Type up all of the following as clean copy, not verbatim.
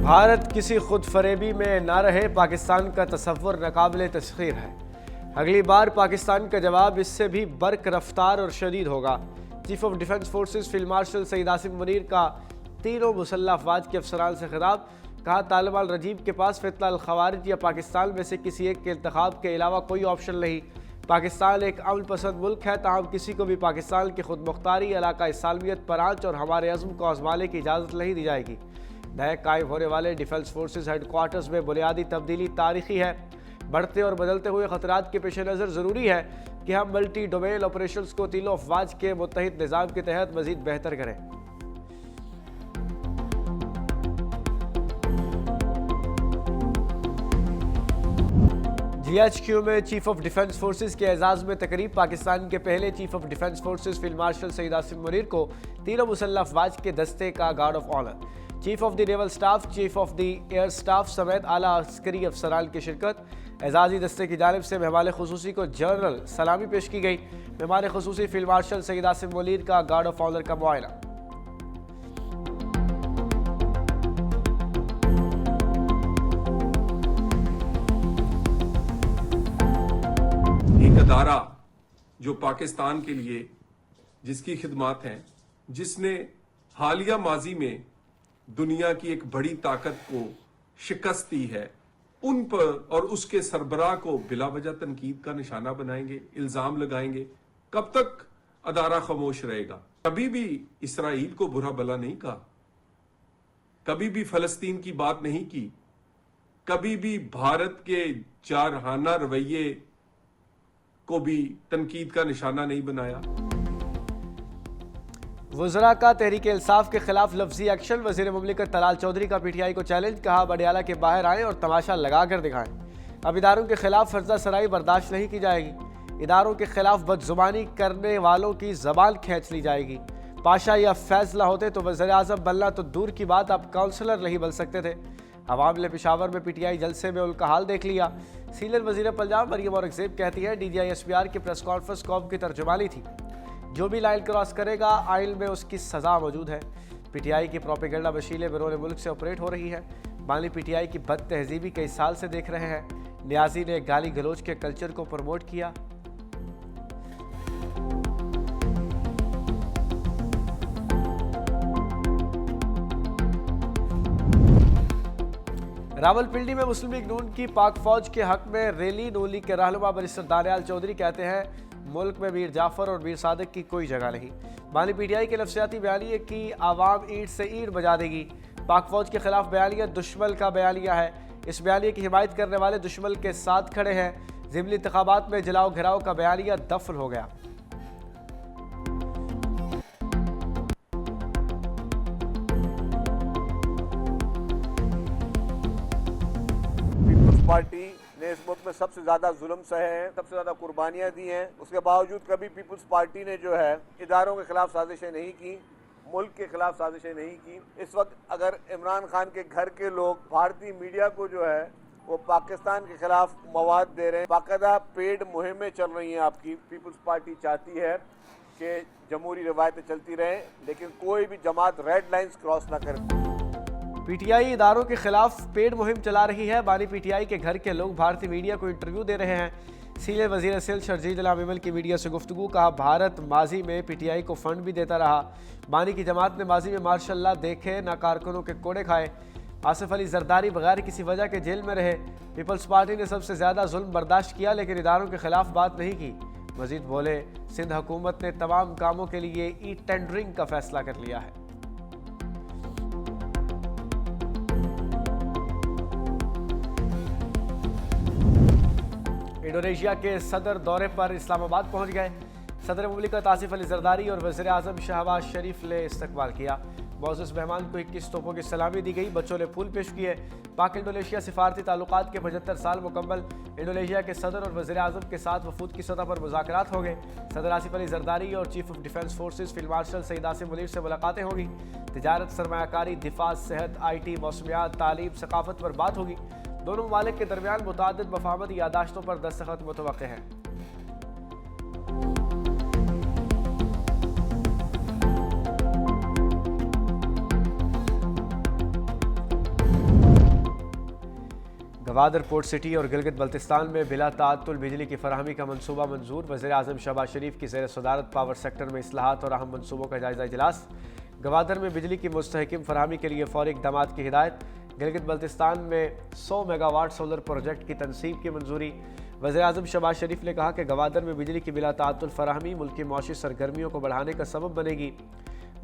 भारत किसी खुद फरेबी में ना रहे, पाकिस्तान का तसव्वुर नाकाबिले तस्खीर है। अगली बार पाकिस्तान का जवाब इससे भी बर्क रफ्तार और शदीद होगा। Chief of defence forces field marshal Syed Asim Munir का तीनों मुसल्लह अफवाज के अफसरान से खिताब। कहा, तालिबान रजीब के पास फितना अल खवारिज या पाकिस्तान में से किसी एक के इंतखाब के अलावा कोई ऑप्शन नहीं। पाकिस्तान एक अमन पसंद मुल्क है, ताहम किसी को भी पाकिस्तान की खुद मुख्तारी, इलाका सालमियत पर आंच और हमारे अज़्म को आजमाने की इजाज़त नहीं दी जाएगी। नए कायम होने वाले डिफेंस फोर्सेस हेडक्वार्टर्स में बुनियादी तब्दीली तारीखी है। बढ़ते और बदलते हुए खतरात के पेश नज़र ज़रूरी है कि हम मल्टी डोमेन ऑपरेशंस को तीनों अफवाज के मुत्तहिद निज़ाम के तहत मज़ीद बेहतर करें। GHQ में चीफ ऑफ डिफेंस फोर्सेस के एजाज़ में तकरीब। पाकिस्तान के पहले chief of defence forces field marshal Syed Asim Munir को तीनों मुसल्लह अफवाज के दस्ते का guard of honour, chief of the naval staff, chief of the air staff समेत आला अस्करी अफसरान की शिरकत। एजाजी दस्ते की जानिब से मेहमान खुसूसी को जनरल सलामी पेश की गई। मेहमान खुसूसी फील्ड मार्शल सईद आसिम मुनीर का गार्ड ऑफ ऑनर का मुआयना। एक अदारा जो पाकिस्तान के लिए जिसकी खिदमत हैं, जिसने हालिया माजी में दुनिया की एक बड़ी ताकत को शिकस्त दी है, उन पर और उसके सरबराह को बिला वजह तनकीद का निशाना बनाएंगे, इल्जाम लगाएंगे। कब तक अदारा खामोश रहेगा? कभी भी इसराइल को बुरा भला नहीं कहा, कभी भी फलस्तीन की बात नहीं की, कभी भी भारत के जारहाना रवैये को भी तनकीद का निशाना नहीं बनाया। वज़रा का तहरीक इंसाफ के खिलाफ लफ्जी एक्शन। वज़ीर मुमलिकत तलाल चौधरी का PTI को चैलेंज। कहा, बडियाला के बाहर आएँ और तमाशा लगा कर दिखाएं। अब इदारों के खिलाफ फर्जा सराई बर्दाश्त नहीं की जाएगी। इदारों के खिलाफ बदजुबानी करने वालों की जबान खींच ली जाएगी। पाशा या फैसला होते तो वज़ीर आज़म बनना तो दूर की बात, अब काउंसलर नहीं बन सकते थे। अवाम ने पेशावर में PTI जलसे में उनका हाल देख लिया। सीनियर वज़ीर पंजाब मरियम औरंगज़ेब कहती है, DGI SPR की प्रेस कॉन्फ्रेंस कौम की तर्जुमानी थी। जो भी लाइन क्रॉस करेगा आइन में उसकी सज़ा मौजूद है। PTI की प्रोपेगेंडा मशीलें बैरून मुल्क से ऑपरेट हो रही है। बानी PTI की बद तहजीबी कई साल से देख रहे हैं। न्याजी ने गाली गलोच के कल्चर को प्रमोट किया। रावलपिंडी में मुस्लिम लीग नून की पाक फौज के हक में रैली। नून लीग के रहनुमा बैरिस्टर दानियाल चौधरी कहते हैं, मुल्क में मीर जाफर और मीर सादिक की कोई जगह नहीं। बानी PTI के नफ्सियाती बयानिए की आवाम ईंट से ईंट बजा देगी। पाक फौज के खिलाफ बयानिया दुश्मन का बयानिया है। इस बयानिए की हिमायत करने वाले दुश्मन के साथ खड़े हैं। ज़िमनी इंतखाबात में जलाओ घिराव का बयानिया दफन हो गया। पार्टी ने इस मुल्क में सबसे ज़्यादा जुल्म सहे हैं, सबसे ज़्यादा कुर्बानियाँ दी हैं। उसके बावजूद कभी पीपल्स पार्टी ने जो है इदारों के खिलाफ साजिशें नहीं की, मुल्क के खिलाफ साजिशें नहीं की। इस वक्त अगर इमरान खान के घर के लोग भारतीय मीडिया को जो है वो पाकिस्तान के खिलाफ मवाद दे रहे हैं, बाकायदा पेड मुहिमें चल रही हैं आपकी। पीपल्स पार्टी चाहती है कि जमहूरी रवायतें चलती रहें, लेकिन कोई भी जमात रेड लाइन्स क्रॉस ना करे। PTI इदारों के खिलाफ पेड मुहिम चला रही है। बानी PTI के घर के लोग भारतीय मीडिया को इंटरव्यू दे रहे हैं। सीनियर वज़ीर सिल शर्जील अलामिमल की मीडिया से गुफ्तगू। कहा, भारत माजी में PTI को फंड भी देता रहा। बानी की जमात ने माजी में मार्शल्लाह देखे ना कारकुनों के कोड़े खाए। आसिफ अली जरदारी बगैर किसी वजह के जेल में रहे। पीपल्स पार्टी ने सबसे ज़्यादा जुल्म बर्दाश्त किया, लेकिन इदारों के खिलाफ बात नहीं की। मजीद बोले, सिंध हुकूमत ने तमाम कामों के लिए टेंडरिंग का फैसला कर लिया है। इंडोनेशिया के सदर दौरे पर इस्लामाबाद पहुंच गए। सदर मुमलिकत आसिफ अली जरदारी और वज़ीर आज़म शहबाज शरीफ ने इस्तकबाल किया। मौजूद मेहमान को 21 तोपों की सलामी दी गई। बच्चों ने फूल पेश किए। पाक इंडोनेशिया सिफारती ताल्लुकात के 75 साल मुकम्मल। इंडोनेशिया के सदर और वज़ीर आज़म के साथ वफूद की सतह पर मुज़ाकरात हो गए। सदर आसिफ अली जरदारी और chief of defence forces field marshal Syed Asim Munir से मुलाकातें होगी। तिजारत, सरमायाकारी, दिफा, सेहत, IT, मौसमियात, तालीम, सकाफत पर बात होगी। दोनों ममालिक के दरमियान मुतादिद मफाहमती यादाश्तों पर दस्तखत मुतवक्के हैं। गवादर पोर्ट सिटी और गिलगित बल्तिस्तान में बिला ताअत्तुल बिजली की फराहमी का मनसूबा मंजूर। वज़ीर-ए-आज़म शहबाज शरीफ की ज़ेर सदारत पावर सेक्टर में इस्लाहात और अहम मनसूबों का जायजा इजलास। गवादर में बिजली की मुस्तहकम फराहमी के लिए फौरी इक़दामात की हिदायत। गिलगित बल्तिस्तान में 100 मेगावाट सोलर प्रोजेक्ट की तनसीब की मंजूरी। वज़ीर-ए-आज़म शहबाज शरीफ ने कहा कि गवादर में बिजली की बिला ताअत्तुल फराहमी मुल्क की मौशी सरगर्मियों को बढ़ाने का सबब बनेगी।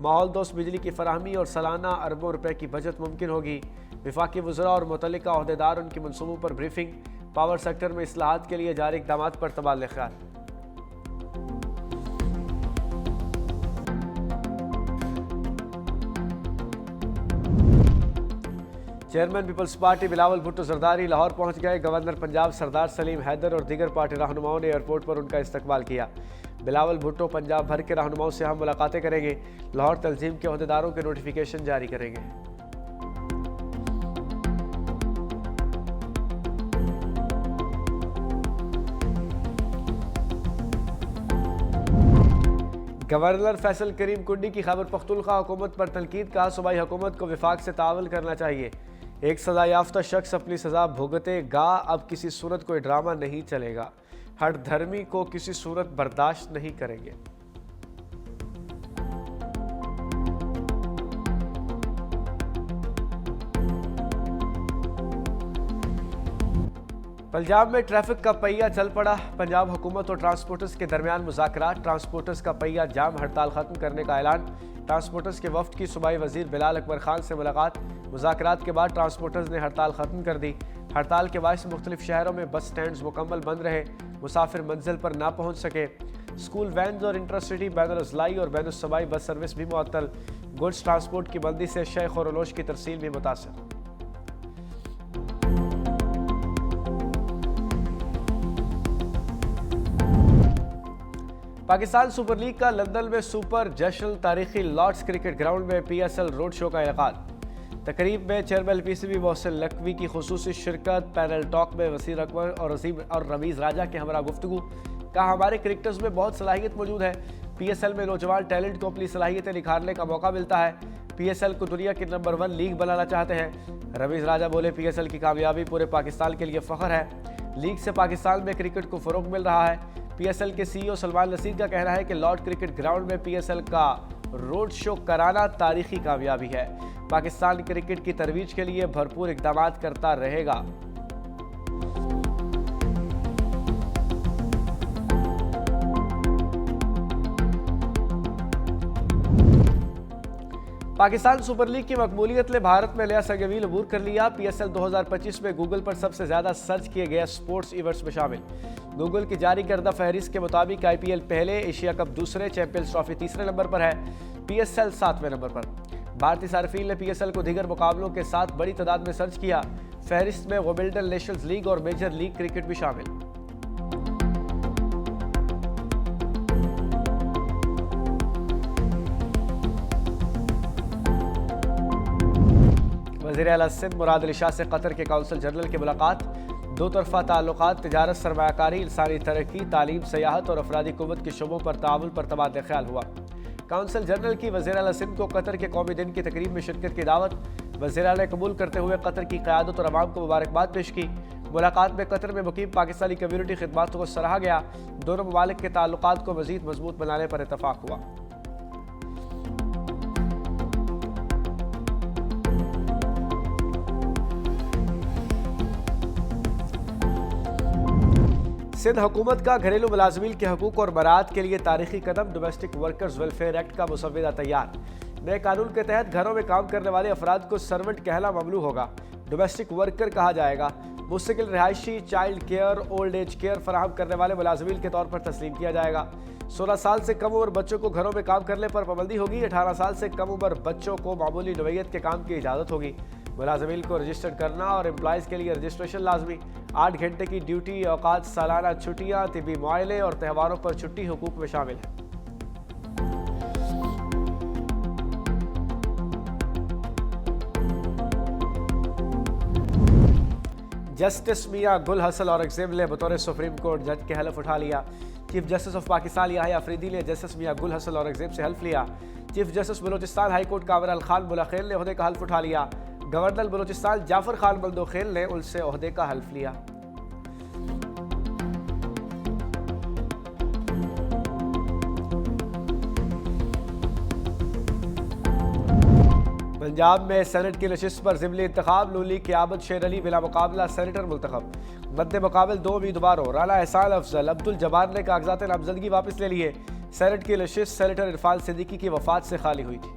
माहौल दोस्त बिजली की फराहमी और सालाना अरबों रुपए की बचत मुमकिन होगी। वफाकी वज़रा और मुतल्लिका अहदेदार उनके मनसूबों पर ब्रीफिंग। पावर सेक्टर में इस्लाहात के लिए जारी इक़दामात पर तबादला ख्याल। Chairman peoples party Bilawal Bhutto Zardari Lahore पहुंच गए। गवर्नर पंजाब सरदार सलीम हैदर और दीगर पार्टी रहनुमाओं ने एयरपोर्ट पर उनका इस्तकबाल किया। बिलावल भुट्टो पंजाब भर के रहनुमाओं से हम मुलाकातें करेंगे। लाहौर तंजीम के अहदेदारों के नोटिफिकेशन जारी करेंगे। गवर्नर फैसल करीम कुंडी की खैबर पख्तूनख्वा हुकूमत पर तनकीद। कहा सूबाई हुकूमत को विफाक से तावल करना चाहिए। एक सजा याफ्ता शख्स अपनी सजा भुगतेगा। अब किसी सूरत कोई ड्रामा नहीं चलेगा। हर धर्मी को किसी सूरत बर्दाश्त नहीं करेंगे। पंजाब में ट्रैफिक का पहिया चल पड़ा। पंजाब हुकूमत और ट्रांसपोर्टर्स के दरमियान मुज़ाकरात। ट्रांसपोर्टर्स का पहिया जाम हड़ताल खत्म करने का ऐलान। ट्रांसपोर्टर्स के वफ्द की सूबाई वजीर बिलाल अकबर खान से मुलाकात। मुज़ाकरात के बाद ट्रांसपोर्टर्स ने हड़ताल खत्म कर दी। हड़ताल के बायस मुख्तलिफ शहरों में बस स्टैंड्स मुकम्मल बंद रहे। मुसाफिर मंजिल पर ना पहुँच सके। स्कूल वैन्स और इंटरसिटी बैनुल अज़लाई और बैनुल सूबाई बस सर्विस भी मुअत्तल। गुड्स ट्रांसपोर्ट की बंदी से शय खोरोलोश की तरसील भी मुतासर। पाकिस्तान सुपर लीग का लंदन में सुपर जश्न तारीखी लॉर्ड्स क्रिकेट ग्राउंड में PSL रोड शो का इनेकाद। तकरीब में चेयरमैन PCB मोहसिन लकवी की खुसूसी शिरकत। पैनल टॉक में वसीर अकबर और रमीज़ राजा के हमरा गुफ्तगू। कहा हमारे क्रिकेटर्स में बहुत सलाहियत मौजूद है। PSL में नौजवान टैलेंट को अपनी सलाहियतें निखारने का मौका मिलता है। PSL को दुनिया की नंबर 1 लीग बनाना चाहते हैं। रमीज़ राजा बोले PSL की कामयाबी पूरे पाकिस्तान के लिए फ़ख्र है। लीग से पाकिस्तान में क्रिकेट को फ़रोग मिल रहा है। PSL के CEO सलमान नसीर का कहना है कि लॉर्ड क्रिकेट ग्राउंड में PSL का रोड शो कराना तारीखी कामयाबी है। पाकिस्तान क्रिकेट की तरवीज के लिए भरपूर इक़दामात करता रहेगा। पाकिस्तान सुपर लीग की मकबूलियत ने भारत में नया सरगवील अबूर कर लिया। PSL 2025 में गूगल पर सबसे ज्यादा सर्च किए गए स्पोर्ट्स इवेंट्स में शामिल। गूगल की जारी करदा फहरिस्त के मुताबिक IPL पहले, एशिया कप दूसरे, चैंपियंस ट्रॉफी तीसरे नंबर पर है, PSL 7वें नंबर पर। भारतीय सार्फिन ने PSL को दीगर मुकाबलों के साथ बड़ी तादाद में सर्च किया। फहरिस्त में विंबलडन, नेशंस लीग और मेजर लीग क्रिकेट भी शामिल। वज़ीर आला सिंध मुराद अली शाह से कतर के काउंसिल जनरल की मुलाकात। दो तरफा ताल्लुकात, तिजारत, सरमायाकारी, इंसानी तरक्की, तालीम, सयाहत और अफरादी कुव्वत के शोबों पर ताउन पर तबादला ख्याल हुआ। काउंसिल जनरल की वज़ीर आला सिंध को कतर के कौमी दिन की तकरीब में शिरकत की दावत। वज़ीर आला ने कबूल करते हुए कतर की क़यादत और अवाम को मुबारकबाद पेश की। मुलाकात में कतर में मुकीम पाकिस्तानी कम्यूनिटी खिदमात को सराहा गया। दोनों ममालिक के ताल्लुकात को मज़ीद मजबूत बनाने पर इत्तफाक हुआ। सिंध हुकूमत का घरेलू मुलाजमीन के हकूक और बरात के लिए तारीखी कदम। डोमेस्टिक वर्कर्स वेलफेयर एक्ट का मुसव्वदा तैयार। नए कानून के तहत घरों में काम करने वाले अफराद को सर्वेंट कहना ममनू होगा। डोमेस्टिक वर्कर कहा जाएगा। मुस्तकिल रिहायशी, child care, old age care फराहम करने वाले मुलाजमीन के तौर पर तस्लीम किया जाएगा। 16 साल से कम उम्र बच्चों को घरों में काम करने पर पाबंदी होगी। 18 साल से कम उम्र बच्चों को मामूली नौयत के काम की इजाज़त होगी। मुलाजमीन को रजिस्टर्ड करना और एम्प्लॉयज़ के लिए रजिस्ट्रेशन लाजमी। 8 घंटे की ड्यूटी, औकात, सालाना छुट्टियाँ, तिबी मुआयने और त्योहारों पर छुट्टी हुकूक में शामिल है। जस्टिस मियां गुल हसन औरंगजेब ने बतौर सुप्रीम कोर्ट जज के हल्फ उठा लिया। Chief justice of Pakistan Yahya Afridi ने जस्टिस मियां गुल हसन औरंगजेब से हल्फ लिया। Chief justice Balochistan high court कामर अल खान मुलाखिल ने ओहदे का हल्फ उठा लिया। गवर्नर बलूचिस्तान जाफर खान बल्दोखेल ने उनसे ओहदे का हल्फ लिया। पंजाब में सेनेट की नशिस्त पर ज़िमनी इंतखाब, नून लीग के आबद शेर अली बिला मुकाबला सेनेटर मुंतखब। मद्दे मुकाबल 2 उम्मीदवारों राना एहसान अफजल, अब्दुल जब्बार ने कागजात नामजदगी वापस ले लिए। सेनेट की नशिस्त सेनेटर इरफान सिद्दीकी की वफात से खाली हुई थी।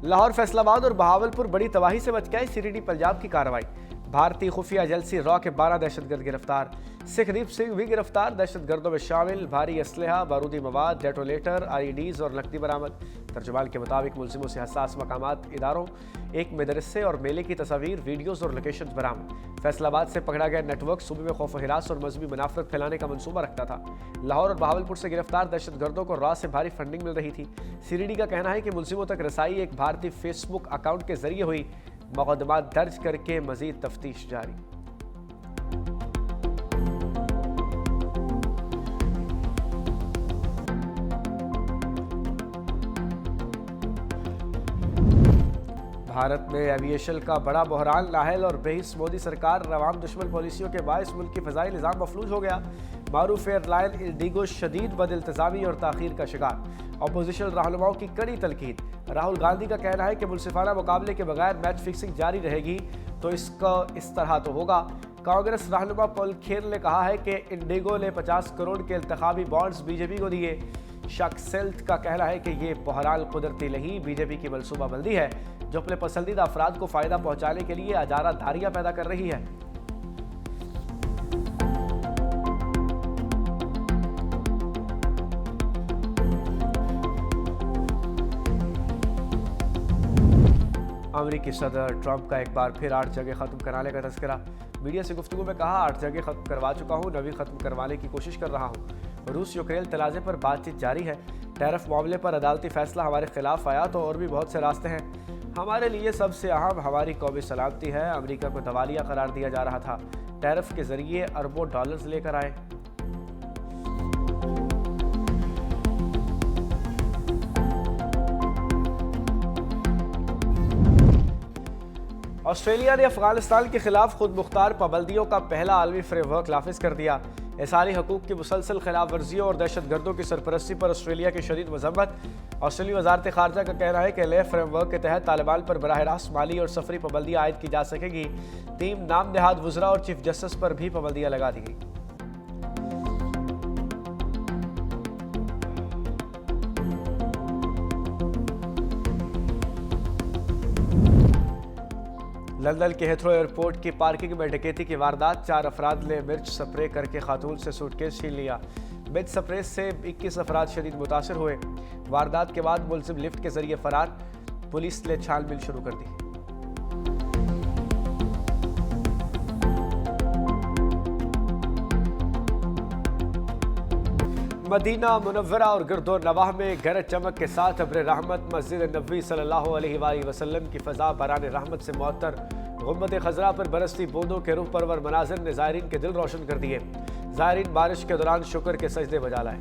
लाहौर, फैसलाबाद और बहावलपुर बड़ी तबाही से बच गए सीडीडी पंजाब की कार्रवाई। भारतीय खुफिया एजेंसी रॉ के 12 दहशतगर्द गिरफ्तार। सिखदीप सिंह भी गिरफ्तार। दहशतगर्दों में शामिल भारी असलहा, बारूदी मवाद, डेटोनेटर, IEDs और नकदी बरामद। तर्जुमान के मुताबिक मुलजिमों से हसास मकामात, इदारों, एक मदरसे और मेले की तस्वीर, वीडियोज़ और लोकेशन बरामद। फैसलाबाद से पकड़ा गया नेटवर्क सूबे में खौफ हिरास और मजहबी मुनाफरत फैलाने का मंसूबा रखता था। लाहौर और बहावलपुर से गिरफ्तार दहशतगर्दों को रॉ से भारी फंडिंग मिल रही थी। सीडीडी का कहना है कि मुलजिमों तक रसाई एक भारतीय फेसबुक अकाउंट के जरिए हुई। मुकदमा दर्ज करके मजीद तफ्तीश जारी। भारत में एविएशन का बड़ा बहरान, नाहल और बेहिस मोदी सरकार रवाम दुश्मन पॉलिसियों के बायस मुल्क की फ़ज़ाई निज़ाम मफलूज हो गया। मारूफ एयरलाइन इंडिगो शदीद बदइल्तिज़ामी और ताख़ीर का शिकार। अपोजिशन रहनुमाओं की कड़ी तलकीद। राहुल गांधी का कहना है कि मुनसिफाना मुकाबले के बगैर मैच फिक्सिंग जारी रहेगी तो इसका इस तरह तो होगा। कांग्रेस रहनुमा पॉल खेर ने कहा है कि इंडिगो ने 50 करोड़ के इंतखाबी बॉन्ड्स बीजेपी को दिए। शख्सेल्ट का कहना है कि ये बहरान कुदरती नहीं, बीजेपी की मनसूबाबंदी है जो अपने पसंदीदा अफराद को फ़ायदा पहुँचाने के लिए अजारा धारियाँ पैदा कर रही है। अमेरिकी सदर ट्रंप का एक बार फिर 8 जगह ख़त्म कराने का तज़किरा। मीडिया से गुफ्तगू में कहा, 8 जगह ख़त्म करवा चुका हूँ, 9वीं ख़त्म करवाने की कोशिश कर रहा हूँ। रूस यूक्रेन तनाज़े पर बातचीत जारी है। टैरिफ मामले पर अदालती फैसला हमारे खिलाफ आया तो और भी बहुत से रास्ते हैं। हमारे लिए सबसे अहम हमारी कौमी सलामती है। अमेरिका को दवालिया करार दिया जा रहा था। टैरिफ के जरिए अरबों डॉलर्स लेकर आए। ऑस्ट्रेलिया ने अफगानिस्तान के खिलाफ खुद मुख्तार पाबंदियों का पहला आलमी फ्रेमवर्क नाफिज कर दिया। इंसानी हकूक़ की मुसलसल खिलाफ वर्जियों और दहशतगर्दों की सरपरस्ती पर ऑस्ट्रेलिया की शदीद मजम्मत। ऑस्ट्रेलियाई वजारत खारजा का कहना है कि नए फ्रेमवर्क के तहत तालिबान पर बराह रास्त माली और सफरी पाबंदियाँ आयद की जा सकेगी। 3 नाम नहाद वज़रा और चीफ जस्टिस पर भी पाबंदियाँ लगा दी गई। लंदन के हेथरो एयरपोर्ट की पार्किंग में डकैती की वारदात। 4 अफराद ने मिर्च स्प्रे करके खातून से सूटकेस छीन लिया। मिर्च स्प्रे से 21 अफराद शदीद मुतासर हुए। वारदात के बाद मुलजिम लिफ्ट के जरिए फरार। पुलिस ने छानबीन शुरू कर दी। मदीना मुनव्वरा और गिरदो नवाह में गरज चमक के साथ अब्र रहमत। मस्जिद नबी सल्लल्लाहु अलैहि वसल्लम की फ़ज़ा बरान रहमत से मुअत्तर। गुम्बद खज़रा पर बरसती बूंदों के रूह परवर मनाज़िर ने ज़ायरीन के दिल रोशन कर दिए। ज़ायरीन बारिश के दौरान शुक्र के सजदे बजा लाए।